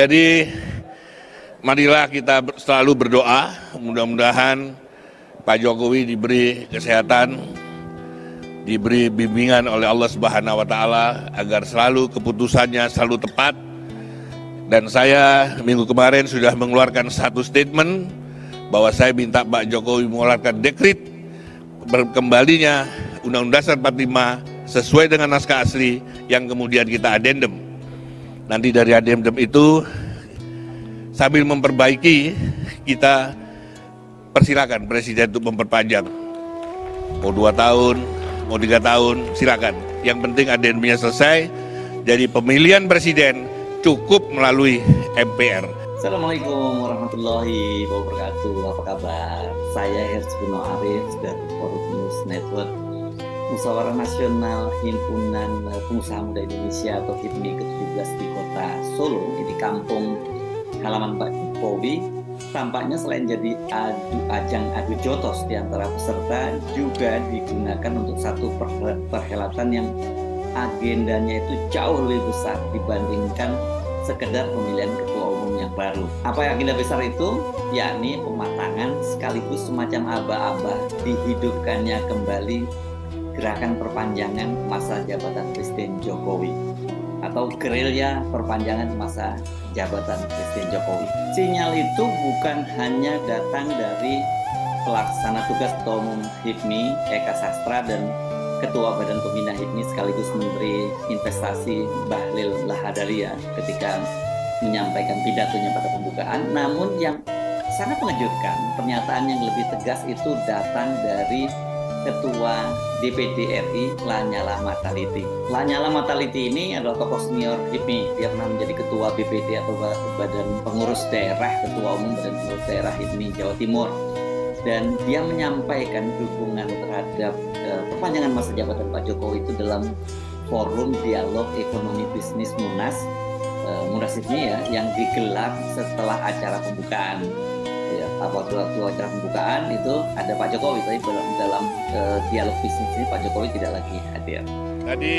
Jadi marilah kita selalu berdoa, mudah-mudahan Pak Jokowi diberi kesehatan, diberi bimbingan oleh Allah Subhanahu wa Ta'ala agar selalu keputusannya selalu tepat. Dan saya minggu kemarin sudah mengeluarkan satu statement bahwa saya minta Pak Jokowi mengeluarkan dekret berkembalinya Undang-Undang Dasar 45 sesuai dengan naskah asli yang kemudian kita adendum. Nanti dari adendum itu sambil memperbaiki, kita persilakan Presiden untuk memperpanjang. Mau 2 tahun, mau 3 tahun, silakan. Yang penting adendumnya selesai, jadi pemilihan Presiden cukup melalui MPR. Assalamualaikum warahmatullahi wabarakatuh. Apa kabar? Saya Herzbino Arif dari Forum News Network, Musyawarah Nasional Himpunan Pengusaha Muda Indonesia atau HIPMI ke-17 di kota Solo, di kampung halaman Pak Jokowi. Tampaknya selain jadi ajang adu jotos di antara peserta, juga digunakan untuk satu perhelatan yang agendanya itu jauh lebih besar dibandingkan sekedar pemilihan ketua umum yang baru. Apa yang agenda besar itu? Yakni pematangan sekaligus semacam aba-aba dihidupkannya kembali gerakan perpanjangan masa jabatan Presiden Jokowi atau gerilya perpanjangan masa jabatan Presiden Jokowi. Sinyal itu bukan hanya datang dari pelaksana tugas Ketua Umum HIPMI Eka Sastra dan Ketua Badan Pembina HIPMI sekaligus Menteri Investasi Bahlil Lahadalia ketika menyampaikan pidatonya pada pembukaan. Namun yang sangat mengejutkan, pernyataan yang lebih tegas itu datang dari Ketua DPD RI Lanyala Mataliti. Lanyala Mataliti ini adalah tokoh senior HIPMI. Dia pernah menjadi Ketua BPD atau Badan Pengurus Daerah, Ketua Umum Badan Pengurus Daerah HIPMI Jawa Timur. Dan dia menyampaikan dukungan terhadap perpanjangan masa jabatan Pak Jokowi itu dalam forum dialog ekonomi bisnis Munas ini ya, yang digelar setelah acara pembukaan. Ya, waktu acara pembukaan itu ada Pak Jokowi, tapi dalam dialog bisnis ini Pak Jokowi tidak lagi hadir. Tadi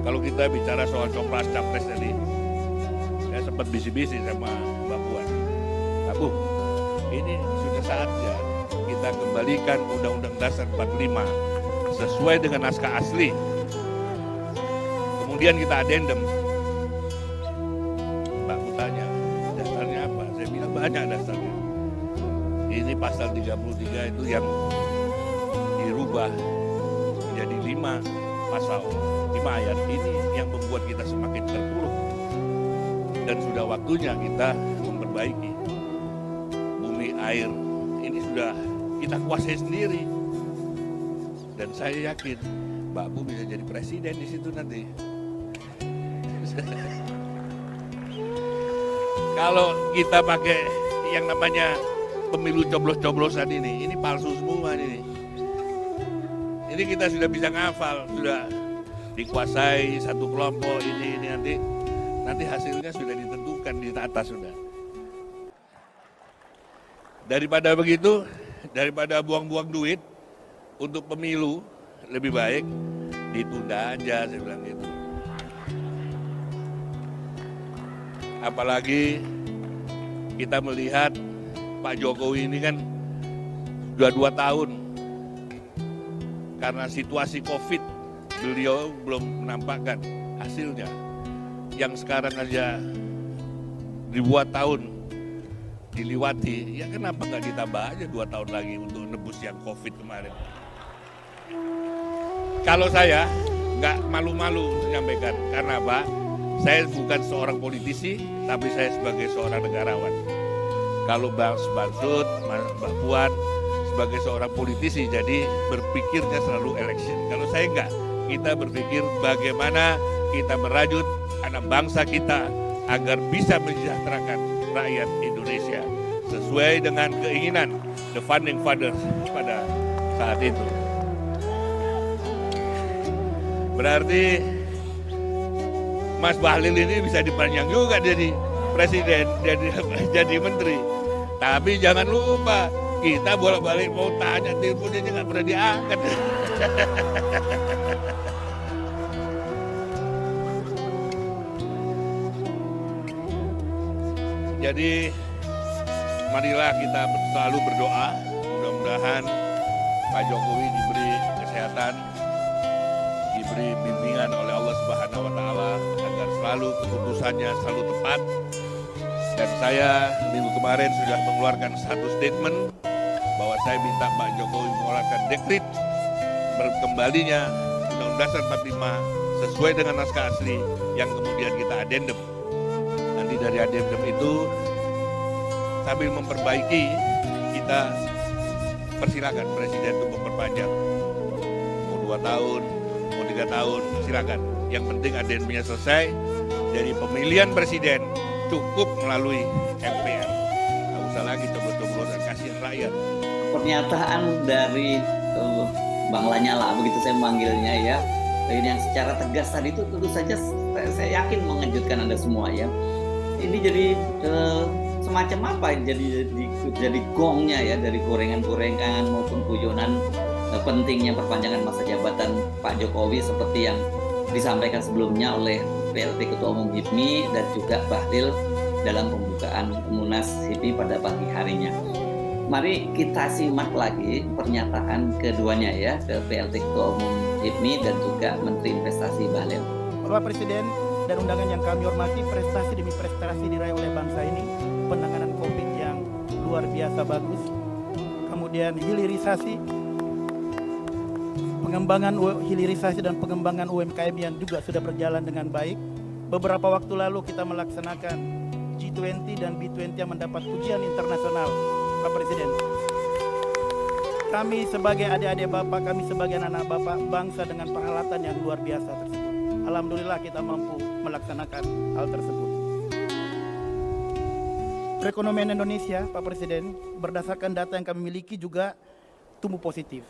kalau kita bicara soal copras capres tadi, saya sempat bisi-bisi sama Mbak Puan. Mbak Bu, ini sudah saatnya kita kembalikan Undang-Undang Dasar 45 sesuai dengan naskah asli. Kemudian kita adendum. Mbak Bu tanya, dasarnya apa? Saya bilang banyak dasarnya. Ini pasal 33 itu yang dirubah menjadi 5 pasal, 5 ayat. Ini yang membuat kita semakin terpuruk. Dan sudah waktunya kita memperbaiki. Air ini sudah kita kuasai sendiri, dan saya yakin Mbak Bu bisa jadi presiden di situ nanti. Kalau kita pakai yang namanya pemilu coblos-coblosan ini palsu semua ini. Ini kita sudah bisa ngafal, sudah dikuasai satu kelompok ini nanti hasilnya sudah ditentukan di atas sudah. Daripada begitu, daripada buang-buang duit untuk pemilu, lebih baik ditunda aja, saya bilang gitu. Apalagi kita melihat Pak Jokowi ini kan sudah 2 tahun. Karena situasi COVID, beliau belum menampakkan hasilnya. Yang sekarang aja ribuan tahun diliwati, ya kenapa nggak ditambah aja 2 tahun lagi untuk nebus yang COVID kemarin. Kalau saya nggak malu-malu menyampaikan, karena apa? Saya bukan seorang politisi, tapi saya sebagai seorang negarawan. Kalau Mbak Bansud, Mbak Puan sebagai seorang politisi, jadi berpikirnya selalu election. Kalau saya nggak, kita berpikir bagaimana kita merajut anak bangsa kita agar bisa mensejahterakan rakyat Indonesia sesuai dengan keinginan the founding fathers pada saat itu. Berarti Mas Bahlil ini bisa dipanjang juga jadi presiden, jadi menteri. Tapi jangan lupa, kita bolak-balik mau tanya, teleponnya nggak pernah diangkat. Jadi marilah kita selalu berdoa, mudah-mudahan Pak Jokowi diberi kesehatan, diberi bimbingan oleh Allah Subhanahu wa taala agar selalu keputusannya selalu tepat. Dan saya minggu kemarin sudah mengeluarkan satu statement bahwa saya minta Pak Jokowi mengeluarkan dekret berkembalinya Undang-Undang Dasar 45 sesuai dengan naskah asli yang kemudian kita adendum. Nanti dari adendum itu sambil memperbaiki, kita persilakan Presiden untuk memperpanjang. Mau 2 tahun, mau 3 tahun, silakan. Yang penting adendumnya selesai. Dari pemilihan Presiden cukup melalui MPR. Nggak usah lagi coblos-coblosan, kasihan rakyat. Pernyataan dari Bang Lanyala, begitu saya memanggilnya ya, ini yang secara tegas tadi itu tentu saja saya yakin mengejutkan Anda semua ya. Ini jadi semacam apa? Jadi gongnya ya, dari gorengan-gorengan maupun guyonan pentingnya perpanjangan masa jabatan Pak Jokowi seperti yang disampaikan sebelumnya oleh PLT Ketua Umum HIPMI dan juga Bahlil dalam pembukaan Munas HIPMI pada pagi harinya. Mari kita simak lagi pernyataan keduanya ya, ke PLT Ketua Umum HIPMI dan juga Menteri Investasi Bahlil. Bapak Presiden dan undangan yang kami hormati, prestasi demi prestasi diraih oleh bangsa ini, penanganan COVID yang luar biasa bagus, kemudian hilirisasi dan pengembangan UMKM yang juga sudah berjalan dengan baik. Beberapa waktu lalu kita melaksanakan G20 dan B20 yang mendapat pujian internasional, Pak Presiden. Kami sebagai adik-adik Bapak, kami sebagai anak Bapak, bangsa dengan peralatan yang luar biasa tersebut. Alhamdulillah kita mampu melaksanakan hal tersebut. Perekonomian Indonesia, Pak Presiden, berdasarkan data yang kami miliki juga tumbuh positif.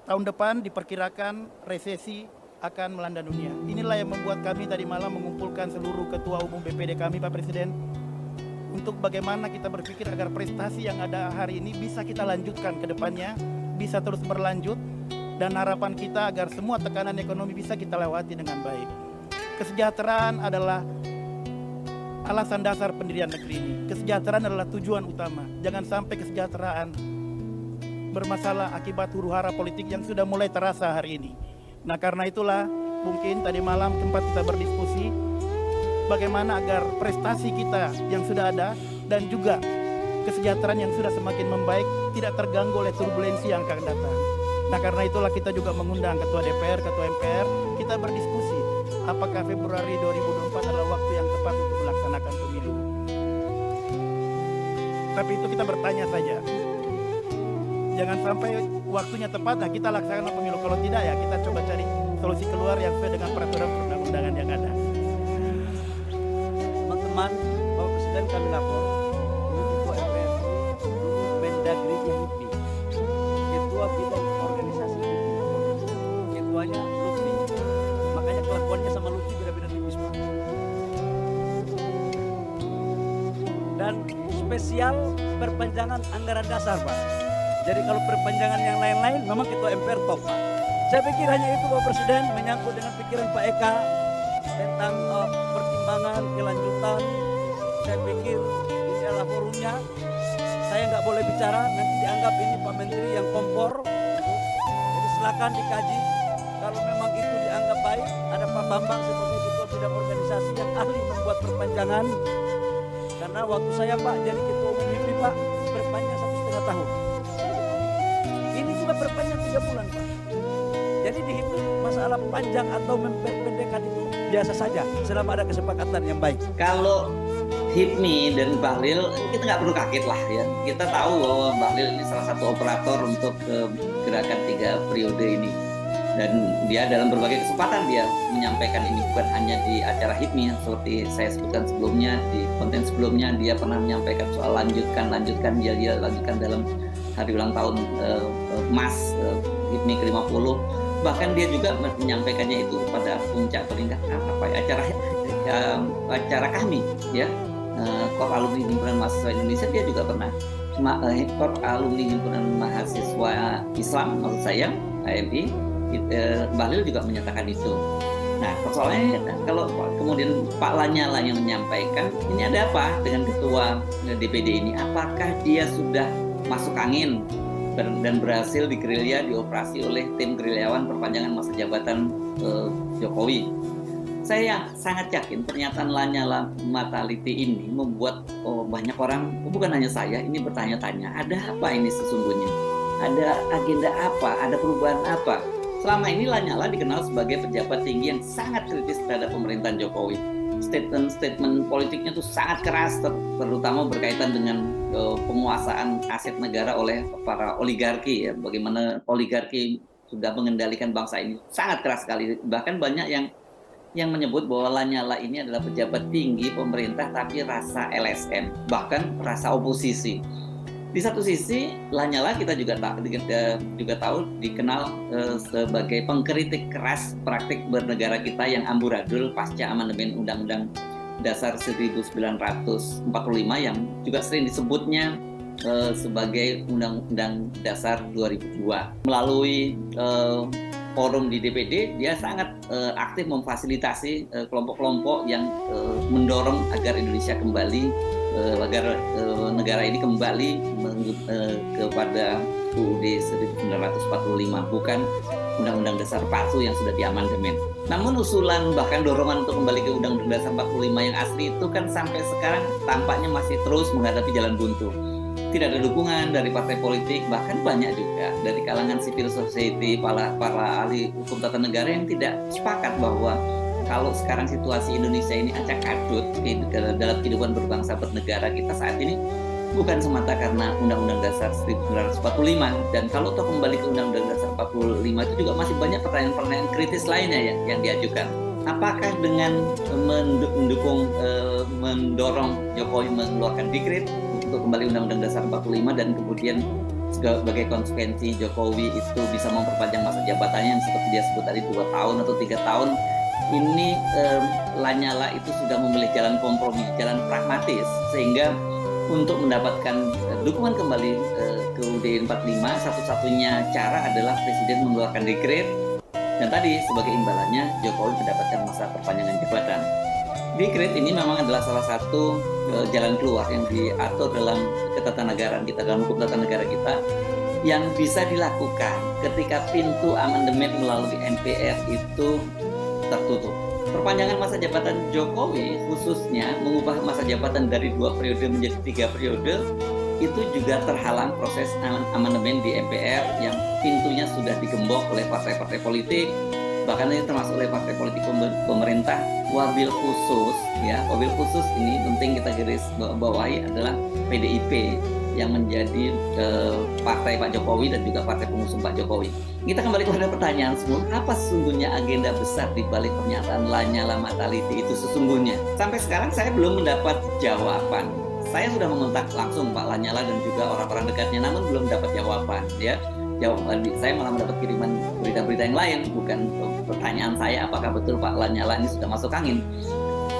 Tahun depan diperkirakan resesi akan melanda dunia. Inilah yang membuat kami tadi malam mengumpulkan seluruh ketua umum BPD kami, Pak Presiden, untuk bagaimana kita berpikir agar prestasi yang ada hari ini bisa kita lanjutkan ke depannya, bisa terus berlanjut, dan harapan kita agar semua tekanan ekonomi bisa kita lewati dengan baik. Kesejahteraan adalah alasan dasar pendirian negeri ini. Kesejahteraan adalah tujuan utama. Jangan sampai kesejahteraan bermasalah akibat huru-hara politik yang sudah mulai terasa hari ini. Nah, karena itulah mungkin tadi malam tempat kita berdiskusi bagaimana agar prestasi kita yang sudah ada dan juga kesejahteraan yang sudah semakin membaik tidak terganggu oleh turbulensi yang akan datang. Nah, karena itulah kita juga mengundang Ketua DPR, Ketua MPR, kita berdiskusi apakah Februari 2024 adalah waktu yang tepat untuk melaksanakan pemilu. Tapi itu kita bertanya saja. Jangan sampai waktunya tepat, nah kita laksanakan pemilu. Kalau tidak ya kita coba cari solusi keluar yang sesuai dengan peraturan perundang-undangan yang ada. Teman-teman, Bapak Presiden kami lapor, ini Ketua MPR, Mendagrinya HIPMI, Ketua Bidang Organisasi HIPMI, Ketuanya Lutfi, makanya kelakuannya sama Lutfi beda-beda tipis Pak. Dan spesial perpanjangan anggaran dasar Pak. Jadi kalau perpanjangan yang lain-lain memang Ketua MPR top Pak. Saya pikir hanya itu Bapak Presiden menyangkut dengan pikiran Pak Eka tentang pertimbangan kelanjutan. Saya pikir ini adalah forumnya. Saya nggak boleh bicara, nanti dianggap ini Pak Menteri yang kompor. Jadi silakan dikaji. Kalau memang itu dianggap baik, ada Pak Bambang sebagai Ketua Bidang Organisasi yang ahli membuat perpanjangan. Karena waktu saya Pak jadi Ketua Umum HIPMI Pak, perpanjang 1,5 tahun. Ini juga perpanjang 3 bulan Pak. Jadi di HIPMI masalah panjang atau memperpendekkan itu biasa saja selama ada kesepakatan yang baik. Kalau HIPMI dan Bahlil, kita nggak perlu kaget lah ya. Kita tahu bahwa Bahlil ini salah satu operator untuk gerakan 3 periode ini. Dan dia dalam berbagai kesempatan dia menyampaikan ini bukan hanya di acara HIPMI seperti saya sebutkan sebelumnya, di konten sebelumnya dia pernah menyampaikan soal lanjutkan dia lanjutkan dalam hari ulang tahun emas HIPMI ke-50. Bahkan dia juga menyampaikannya itu pada puncak peringkat acara kami ya, Korps Alumni Himpunan Mahasiswa Indonesia. Dia juga pernah Korps Alumni Himpunan Mahasiswa Islam maksud saya HMI. Bahlil juga menyatakan itu. Nah, persoalannya kalau kemudian Pak Lanyala yang menyampaikan, ini ada apa dengan ketua DPD ini? Apakah dia sudah masuk angin dan berhasil digerilya, dioperasi oleh tim gerilyawan perpanjangan masa jabatan Jokowi? Saya sangat yakin pernyataan Lanyala Mataliti ini membuat banyak orang, bukan hanya saya, ini bertanya-tanya, ada apa ini sesungguhnya? Ada agenda apa? Ada perubahan apa? Selama ini Lanyala dikenal sebagai pejabat tinggi yang sangat kritis terhadap pemerintahan Jokowi. Statement politiknya itu sangat keras, terutama berkaitan dengan penguasaan aset negara oleh para oligarki. Ya. Bagaimana oligarki sudah mengendalikan bangsa ini sangat keras sekali. Bahkan banyak yang menyebut bahwa Lanyala ini adalah pejabat tinggi pemerintah tapi rasa LSM, bahkan rasa oposisi. Di satu sisi, Lanyala kita juga tahu dikenal sebagai pengkritik keras praktik bernegara kita yang amburadul pasca amandemen Undang-Undang Dasar 1945 yang juga sering disebutnya sebagai Undang-Undang Dasar 2002. Melalui forum di DPD, dia sangat aktif memfasilitasi kelompok-kelompok yang mendorong agar Indonesia kembali agar negara ini kembali kepada UUD 1945, bukan Undang-Undang Dasar 40 yang sudah diamandemen. Namun usulan bahkan dorongan untuk kembali ke Undang-Undang Dasar 45 yang asli itu kan sampai sekarang tampaknya masih terus menghadapi jalan buntu. Tidak ada dukungan dari partai politik, bahkan banyak juga dari kalangan civil society, para ahli hukum tata negara yang tidak sepakat bahwa kalau sekarang situasi Indonesia ini acak-adut dalam kehidupan berbangsa bernegara kita saat ini bukan semata karena Undang-Undang Dasar 1945, dan kalau toh kembali ke Undang-Undang Dasar 45 itu juga masih banyak pertanyaan-pertanyaan kritis lainnya yang diajukan. Apakah dengan mendorong Jokowi mengeluarkan dekret untuk kembali Undang-Undang Dasar 45 dan kemudian sebagai konsekuensi Jokowi itu bisa memperpanjang masa jabatannya yang seperti dia sebut tadi 2 tahun atau 3 tahun, ini Lanyala itu sudah memilih jalan kompromi, jalan pragmatis, sehingga untuk mendapatkan dukungan kembali ke UUD 45 satu-satunya cara adalah Presiden mengeluarkan dekret, dan tadi sebagai imbalannya Jokowi mendapatkan masa perpanjangan jabatan. Dekret ini memang adalah salah satu jalan keluar yang diatur dalam ketatanegaraan kita, dalam hukum tata negara kita, yang bisa dilakukan ketika pintu amandemen melalui MPR itu tertutup. Perpanjangan masa jabatan Jokowi khususnya mengubah masa jabatan dari 2 periode menjadi 3 periode itu juga terhalang proses amandemen di MPR yang pintunya sudah digembok oleh partai-partai politik, bahkan ini termasuk oleh partai politik pemerintah. Wabil khusus ini penting kita garis bawahi adalah PDIP yang menjadi partai Pak Jokowi dan juga partai pengusung Pak Jokowi. Kita kembali kepada pertanyaan semua, apa sesungguhnya agenda besar di balik pernyataan Lanyala Mataliti itu sesungguhnya? Sampai sekarang saya belum mendapat jawaban. Saya sudah mengontak langsung Pak Lanyala dan juga orang-orang dekatnya, namun belum dapat jawaban. Ya, jawaban saya malah mendapat kiriman berita-berita yang lain, bukan pertanyaan saya apakah betul Pak Lanyala ini sudah masuk angin.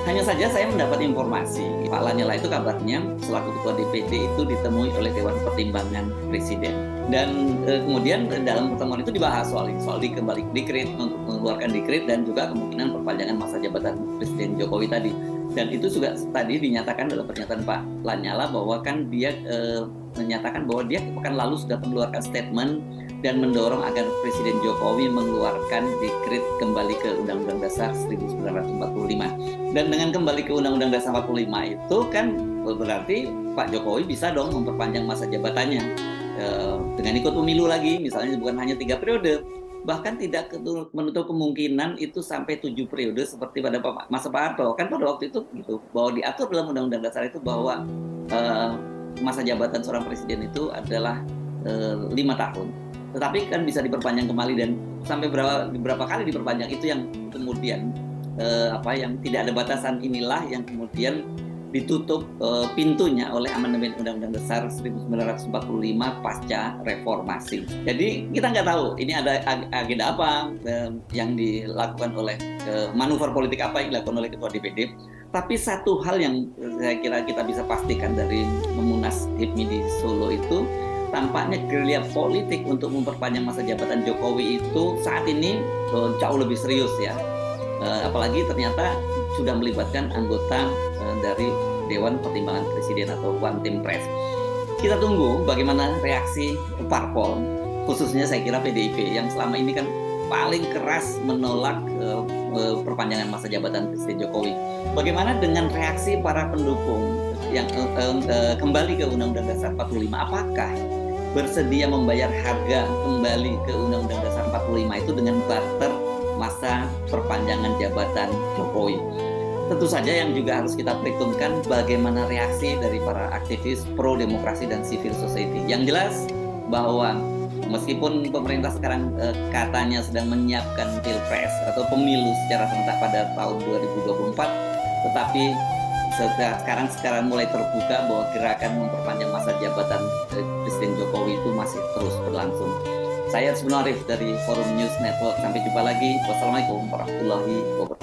Hanya saja saya mendapat informasi Pak Lanyala itu kabarnya selaku ketua DPD itu ditemui oleh Dewan Pertimbangan Presiden, dan kemudian dalam pertemuan itu dibahas soal kembali dekret, untuk mengeluarkan dekret dan juga kemungkinan perpanjangan masa jabatan Presiden Jokowi tadi. Dan itu juga tadi dinyatakan dalam pernyataan Pak Lanyala bahwa kan dia menyatakan bahwa dia pekan lalu sudah mengeluarkan statement dan mendorong agar Presiden Jokowi mengeluarkan dekret kembali ke Undang-Undang Dasar 1945. Dan dengan kembali ke Undang-Undang Dasar 45 itu kan berarti Pak Jokowi bisa dong memperpanjang masa jabatannya dengan ikut pemilu lagi, misalnya bukan hanya 3 periode, bahkan tidak menutup kemungkinan itu sampai 7 periode seperti pada masa Pak Harto. Kan pada waktu itu gitu, bahwa diatur dalam Undang-Undang Dasar itu bahwa masa jabatan seorang presiden itu adalah 5 tahun. Tetapi kan bisa diperpanjang kembali, dan sampai beberapa kali diperpanjang. Itu yang kemudian yang tidak ada batasan inilah yang kemudian ditutup pintunya oleh amandemen Undang-Undang Dasar 1945 pasca reformasi. Jadi kita nggak tahu ini ada agenda apa yang dilakukan oleh manuver politik apa yang dilakukan oleh ketua DPD. Tapi satu hal yang saya kira kita bisa pastikan dari Munas HIPMI di Solo itu, tampaknya gerilya politik untuk memperpanjang masa jabatan Jokowi itu saat ini jauh lebih serius ya. apalagi ternyata sudah melibatkan anggota dari Dewan Pertimbangan Presiden atau One Team Press. Kita tunggu bagaimana reaksi parpol, khususnya saya kira PDIP yang selama ini kan paling keras menolak perpanjangan masa jabatan Presiden Jokowi. Bagaimana dengan reaksi para pendukung yang kembali ke Undang-Undang Dasar 45? Apakah bersedia membayar harga kembali ke Undang-Undang Dasar 45 itu dengan barter masa perpanjangan jabatan Jokowi? Tentu saja yang juga harus kita perhitungkan bagaimana reaksi dari para aktivis pro demokrasi dan civil society. Yang jelas bahwa meskipun pemerintah sekarang katanya sedang menyiapkan pilpres atau pemilu secara serentak pada tahun 2024, tetapi sekarang mulai terbuka bahwa gerakan memperpanjang masa jabatan Presiden Jokowi itu masih terus berlangsung. Saya Arif dari Forum News Network. Sampai jumpa lagi. Wassalamualaikum warahmatullahi wabarakatuh.